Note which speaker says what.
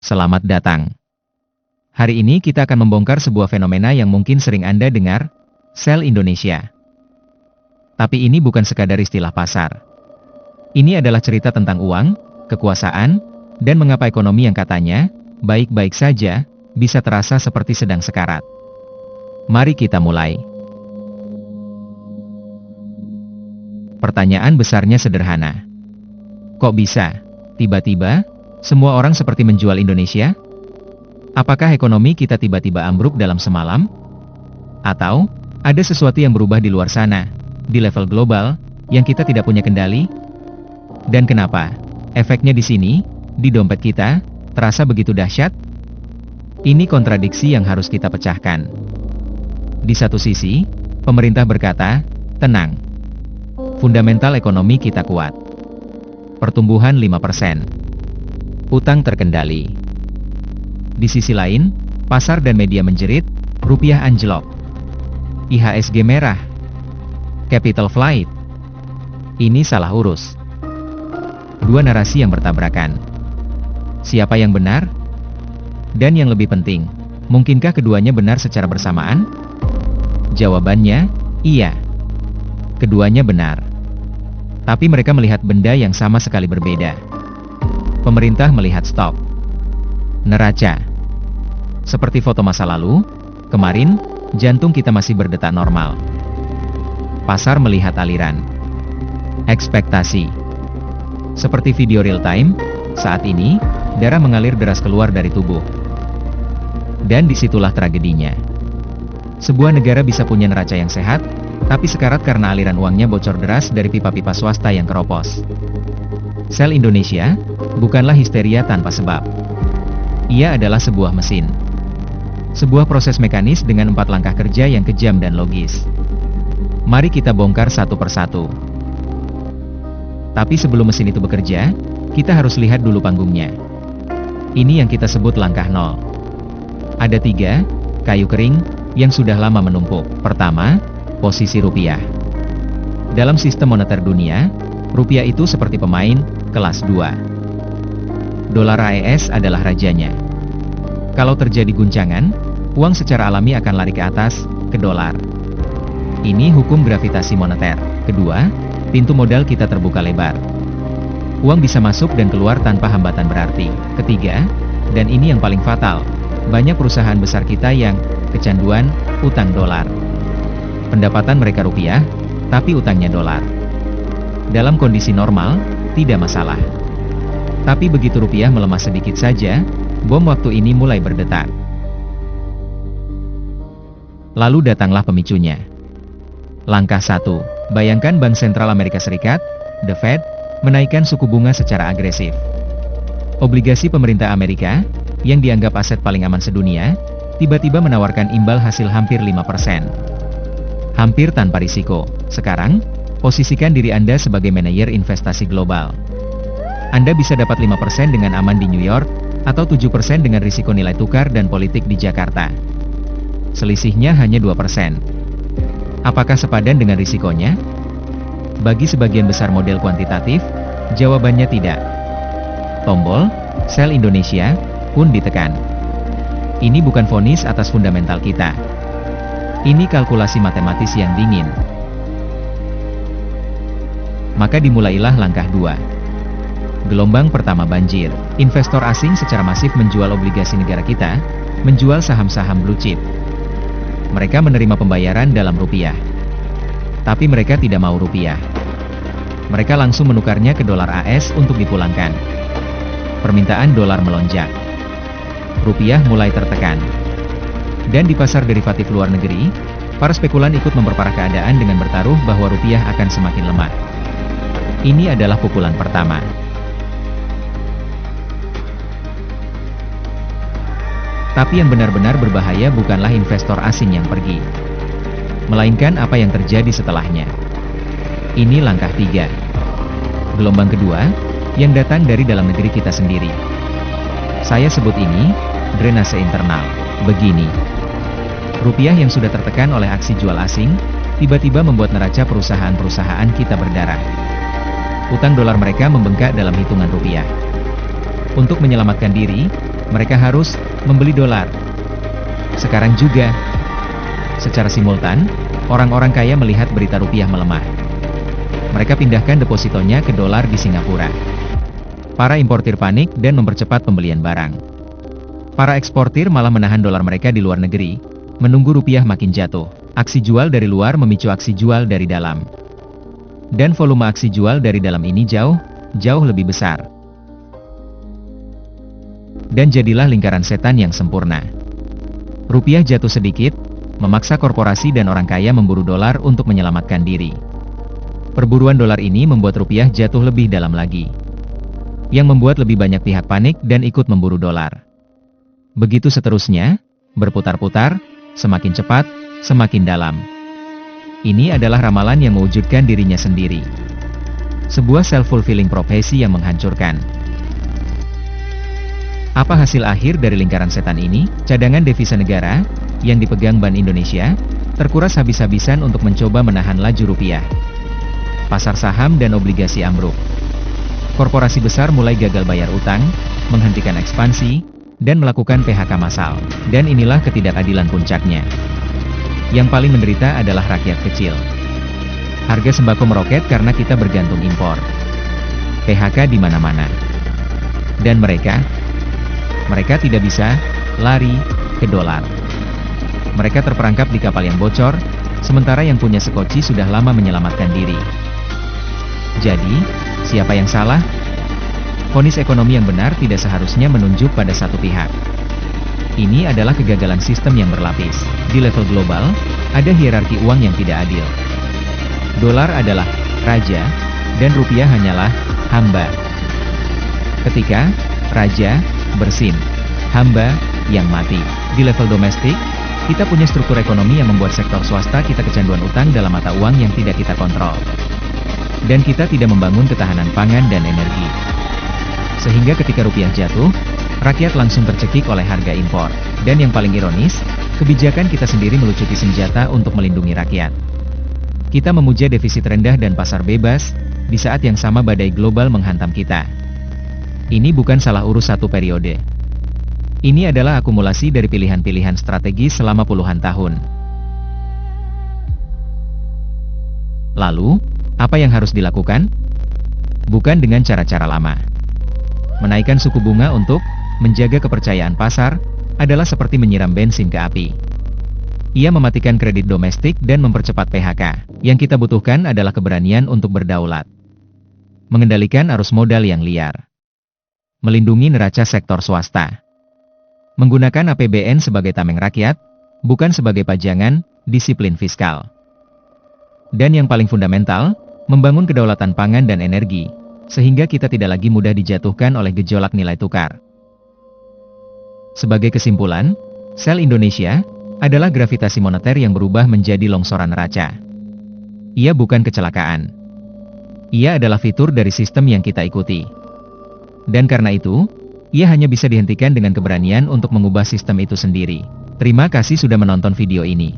Speaker 1: Selamat datang. Hari ini kita akan membongkar sebuah fenomena yang mungkin sering Anda dengar, sel Indonesia. Tapi ini bukan sekadar istilah pasar. Ini adalah cerita tentang uang, kekuasaan, dan mengapa ekonomi yang katanya baik-baik saja bisa terasa seperti sedang sekarat. Mari kita mulai. Pertanyaan besarnya sederhana. Kok bisa, tiba-tiba, semua orang seperti menjual Indonesia? Apakah ekonomi kita tiba-tiba ambruk dalam semalam? Atau, ada sesuatu yang berubah di luar sana, di level global, yang kita tidak punya kendali? Dan kenapa? Efeknya di sini, di dompet kita, terasa begitu dahsyat? Ini kontradiksi yang harus kita pecahkan. Di satu sisi, pemerintah berkata, tenang. Fundamental ekonomi kita kuat. Pertumbuhan 5%. Utang terkendali. Di sisi lain, pasar dan media menjerit, rupiah anjlok. IHSG merah. Capital flight. Ini salah urus. Dua narasi yang bertabrakan. Siapa yang benar? Dan yang lebih penting, mungkinkah keduanya benar secara bersamaan? Jawabannya, iya. Keduanya benar. Tapi mereka melihat benda yang sama sekali berbeda. Pemerintah melihat stok neraca. Seperti foto masa lalu, kemarin, jantung kita masih berdetak normal. Pasar melihat aliran. Ekspektasi. Seperti video real time, saat ini, darah mengalir deras keluar dari tubuh. Dan disitulah tragedinya. Sebuah negara bisa punya neraca yang sehat, tapi sekarat karena aliran uangnya bocor deras dari pipa-pipa swasta yang keropos. Sel Indonesia, bukanlah histeria tanpa sebab. Ia adalah sebuah mesin. Sebuah proses mekanis dengan 4 langkah kerja yang kejam dan logis. Mari kita bongkar satu persatu. Tapi sebelum mesin itu bekerja, kita harus lihat dulu panggungnya. Ini yang kita sebut langkah 0. Ada 3 kayu kering yang sudah lama menumpuk. Pertama, posisi rupiah. Dalam sistem moneter dunia, rupiah itu seperti pemain kelas 2. Dolar AES adalah rajanya. Kalau terjadi guncangan, uang secara alami akan lari ke atas, ke dolar. Ini hukum gravitasi moneter. Kedua, pintu modal kita terbuka lebar. Uang bisa masuk dan keluar tanpa hambatan berarti. Ketiga, dan ini yang paling fatal, banyak perusahaan besar kita yang kecanduan utang dolar. Pendapatan mereka rupiah, tapi utangnya dolar. Dalam kondisi normal, tidak masalah. Tapi begitu rupiah melemah sedikit saja, bom waktu ini mulai berdetak. Lalu datanglah pemicunya. Langkah 1. Bayangkan Bank Sentral Amerika Serikat, The Fed, menaikkan suku bunga secara agresif. Obligasi pemerintah Amerika, yang dianggap aset paling aman sedunia, tiba-tiba menawarkan imbal hasil hampir 5%. Hampir tanpa risiko. Sekarang, posisikan diri Anda sebagai manajer investasi global. Anda bisa dapat 5% dengan aman di New York, atau 7% dengan risiko nilai tukar dan politik di Jakarta. Selisihnya hanya 2%. Apakah sepadan dengan risikonya? Bagi sebagian besar model kuantitatif, jawabannya tidak. Tombol sel Indonesia pun ditekan. Ini bukan vonis atas fundamental kita. Ini kalkulasi matematis yang dingin. Maka dimulailah langkah 2. Gelombang pertama banjir. Investor asing secara masif menjual obligasi negara kita, menjual saham-saham blue chip. Mereka menerima pembayaran dalam rupiah. Tapi mereka tidak mau rupiah. Mereka langsung menukarnya ke dolar AS untuk dipulangkan. Permintaan dolar melonjak. Rupiah mulai tertekan. Dan di pasar derivatif luar negeri, para spekulan ikut memperparah keadaan dengan bertaruh bahwa rupiah akan semakin lemah. Ini adalah pukulan pertama. Tapi yang benar-benar berbahaya bukanlah investor asing yang pergi, melainkan apa yang terjadi setelahnya. Ini langkah 3. Gelombang kedua, yang datang dari dalam negeri kita sendiri. Saya sebut ini, drenase internal. Begini. Rupiah yang sudah tertekan oleh aksi jual asing, tiba-tiba membuat neraca perusahaan-perusahaan kita berdarah. Utang dolar mereka membengkak dalam hitungan rupiah. Untuk menyelamatkan diri, mereka harus membeli dolar. Sekarang juga, secara simultan, orang-orang kaya melihat berita rupiah melemah. Mereka pindahkan depositonya ke dolar di Singapura. Para importir panik dan mempercepat pembelian barang. Para eksportir malah menahan dolar mereka di luar negeri, menunggu rupiah makin jatuh. Aksi jual dari luar memicu aksi jual dari dalam. Dan volume aksi jual dari dalam ini jauh lebih besar. Dan jadilah lingkaran setan yang sempurna. Rupiah jatuh sedikit, memaksa korporasi dan orang kaya memburu dolar untuk menyelamatkan diri. Perburuan dolar ini membuat rupiah jatuh lebih dalam lagi. Yang membuat lebih banyak pihak panik dan ikut memburu dolar. Begitu seterusnya, berputar-putar, semakin cepat, semakin dalam. Ini adalah ramalan yang mewujudkan dirinya sendiri. Sebuah self-fulfilling prophecy yang menghancurkan. Apa hasil akhir dari lingkaran setan ini? Cadangan devisa negara, yang dipegang Bank Indonesia, terkuras habis-habisan untuk mencoba menahan laju rupiah. Pasar saham dan obligasi ambruk. Korporasi besar mulai gagal bayar utang, menghentikan ekspansi, dan melakukan PHK massal. Dan inilah ketidakadilan puncaknya. Yang paling menderita adalah rakyat kecil. Harga sembako meroket karena kita bergantung impor. PHK di mana-mana. Dan mereka tidak bisa lari ke dolar. Mereka terperangkap di kapal yang bocor, sementara yang punya sekoci sudah lama menyelamatkan diri. Jadi, siapa yang salah? Vonis ekonomi yang benar tidak seharusnya menunjuk pada satu pihak. Ini adalah kegagalan sistem yang berlapis. Di level global, ada hierarki uang yang tidak adil. Dolar adalah raja, dan rupiah hanyalah hamba. Ketika raja bersin, hamba yang mati. Di level domestik, kita punya struktur ekonomi yang membuat sektor swasta kita kecanduan utang dalam mata uang yang tidak kita kontrol. Dan kita tidak membangun ketahanan pangan dan energi. Sehingga ketika rupiah jatuh, rakyat langsung tercekik oleh harga impor. Dan yang paling ironis, kebijakan kita sendiri melucuti senjata untuk melindungi rakyat. Kita memuja defisit rendah dan pasar bebas, di saat yang sama badai global menghantam kita. Ini bukan salah urus satu periode. Ini adalah akumulasi dari pilihan-pilihan strategis selama puluhan tahun. Lalu, apa yang harus dilakukan? Bukan dengan cara-cara lama. Menaikkan suku bunga untuk menjaga kepercayaan pasar adalah seperti menyiram bensin ke api. Ia mematikan kredit domestik dan mempercepat PHK. Yang kita butuhkan adalah keberanian untuk berdaulat. Mengendalikan arus modal yang liar. Melindungi neraca sektor swasta. Menggunakan APBN sebagai tameng rakyat, bukan sebagai pajangan, disiplin fiskal. Dan yang paling fundamental, membangun kedaulatan pangan dan energi, sehingga kita tidak lagi mudah dijatuhkan oleh gejolak nilai tukar. Sebagai kesimpulan, sel Indonesia adalah gravitasi moneter yang berubah menjadi longsoran neraca. Ia bukan kecelakaan. Ia adalah fitur dari sistem yang kita ikuti. Dan karena itu, ia hanya bisa dihentikan dengan keberanian untuk mengubah sistem itu sendiri. Terima kasih sudah menonton video ini.